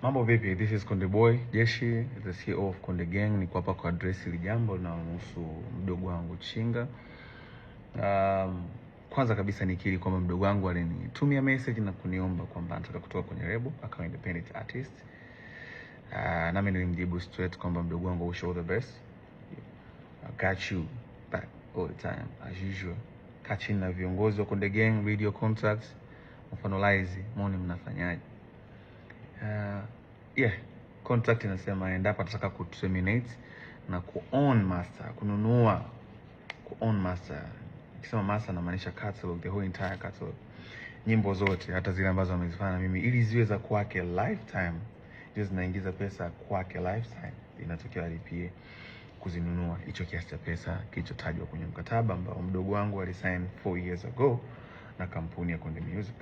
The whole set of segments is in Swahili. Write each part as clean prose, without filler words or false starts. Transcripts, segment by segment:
Mambo vipi? This is Konde Boy Jeshi, the CEO of Konde Gang. Niko hapa kwa address hili jambo linalohusu mdogo wangu Chinga. Kwanza kabisa nikiri kwamba mdogo wangu alinitumia message na kuniomba kwamba anataka kutoka kwenye lebo akawa independent artist. Nami nilimjibu straight kwamba mdogo wangu, wish all the best. I got you back all the time as usual. Kachini na viongozi wa Konde Gang, video contacts, mfanolize, muone mnafanyaje. Contract inasema endapo atataka kuterminate na ku-own master, kununua ku-own master. Nikisema master namaanisha catalog, the whole entire catalog. Nyimbo zote hata zile ambazo amezifanya mimi ili ziwe za kwake lifetime. Hizo zinaingiza pesa kwake lifetime. Inatokea alipie kuzinunua hicho kiasi cha pesa kilichotajwa kwenye mkataba ambao mdogo wangu alisign 4 years ago na kampuni ya Konde Music.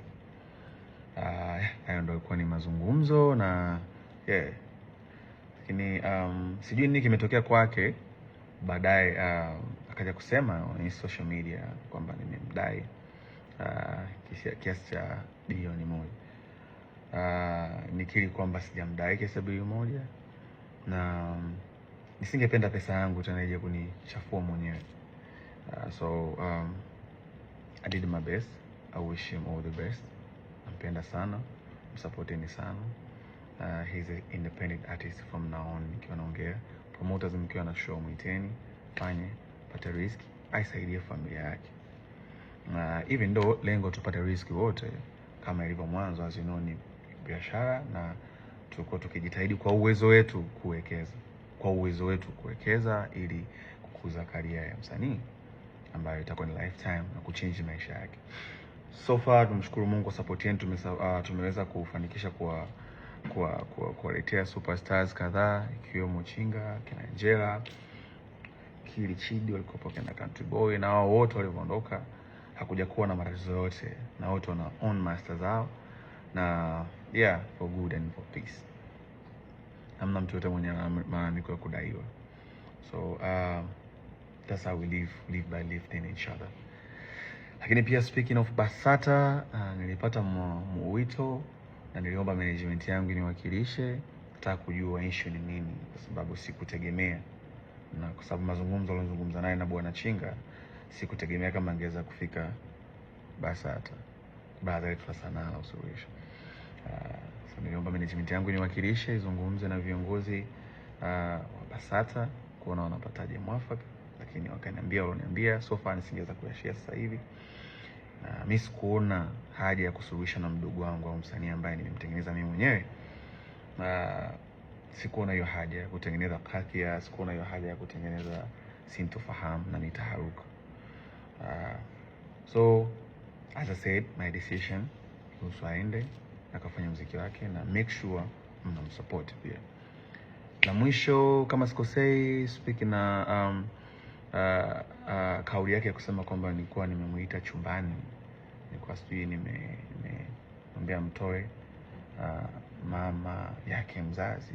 Hayo ndio ilikuwa ni mazungumzo na lakini sijui nini kimetokea kwake baadaye. Akaja kusema kwenye social media kwamba nimemdai kiasi cha bilioni 1. Nikiri kwamba sijamdai kiasi cha bilioni 1 na nisingependa pesa yangu tena ije kunichafua mwenyewe. I did my best. I wish him all the best. Nampenda sana, msupporteni sana. He's an independent artist from now on. Nikiwa naongea promoters, mkiwa na show mwiteni, fanye pata risk, aisaidie familia yake. Even though lengo tupate risk wote kama ilivyo mwanzo, as you know, ni biashara na tuko tukijitahidi kwa uwezo wetu kuwekeza ili kukuza career ya msanii ambayo itakuwa ni lifetime na kuchange maisha yake. So far tumshukuru Mungu kwa support yetu, tumeweza kufanikisha kuwaletea superstars kadhaa ikiwemo Chinga, kina Angela, Kili Chidi walikuwa kina Country Boy, na wao wote walivyoondoka hakuja kuwa na matatizo yote, na wote wana own masters zao na for good and for peace. Hamna mtu yote mwenye malalamiko ya kudaiwa. So that's how we live by lifting each other. Lakini pia speaking of BASATA, nilipata mwito na niliomba management yangu niwakilishe, nataka kujua issue ni nini, kwa sababu sikutegemea, na kwa sababu mazungumzo alizungumza naye na bwana Chinga, sikutegemea kama angeweza kufika BASATA, baada ya sanaa na usuluhisho. So niliomba management yangu niwakilishe, izungumze na viongozi wa BASATA kuona wanapataje mwafaka, lakini waliniambia so far nisingeweza kuyashare sasa hivi. Mimi sikuona haja ya kusuluhisha na mdogo wangu au msanii ambaye nimemtengeneza mimi mwenyewe. Sikuona hiyo haja ya kutengeneza kadhia, sikuona hiyo haja ya kutengeneza sintofahamu na nitaharuka. So as I said, my decision kuhusu aende akafanya muziki wake na make sure mnamsupport pia. Na mwisho kama sikosei, speaking na kauli yake ya kusema kwamba nilikuwa nimemuita chumbani, nilikuwa sijui nimemwambia mtoe mama yake mzazi.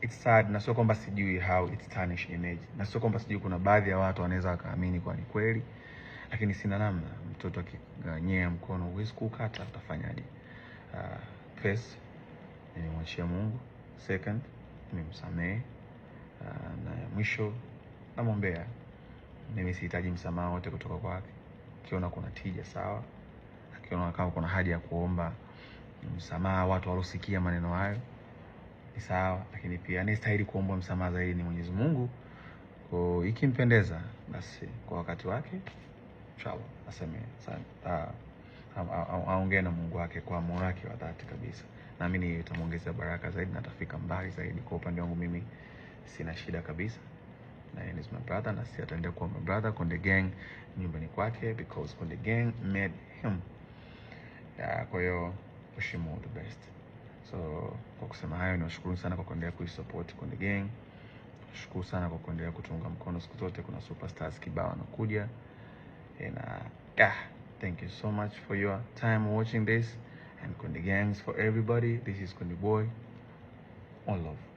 It's sad, na sio kwamba sijui how it's tarnish image, na sio kwamba sijui kuna baadhi ya watu wanaweza wakaamini kwa ni kweli, lakini sina namna. Mtoto akiganyea mkono huwezi kukata, utafanyaje? First, nimemwachia Mungu. Second, nimemsamehe. Na mwisho namwombea. Mimi sihitaji msamaha wote kutoka kwake. Akiona kuna tija sawa, akiona kama kuna haja ya kuomba msamaha watu walosikia maneno hayo ni sawa, lakini pia anastahili kuomba msamaha zaidi ni Mwenyezi Mungu. Kwa ikimpendeza basi kwa wakati wake inshallah aseme sana, aongee na Mungu wake kwa moyo wake wa dhati kabisa. Naamini itamuongezea baraka zaidi na atafika mbali zaidi. Kwa upande wangu mimi sina shida kabisa, na yeye ni my brother na si ataendelea kuwa my brother. Konde Gang nyumbani kwake because Konde Gang made him. Kwa hiyo wish him all the best. So kwa kusema hayo, nashukuru sana kwa kuendelea kuisupport Konde Gang. Nashukuru sana kwa kuendelea kutunga mkono siku zote. Kuna superstars kibao wanakuja. And thank you so much for your time watching this. And Konde Gangs for everybody. This is Konde Boy. All love.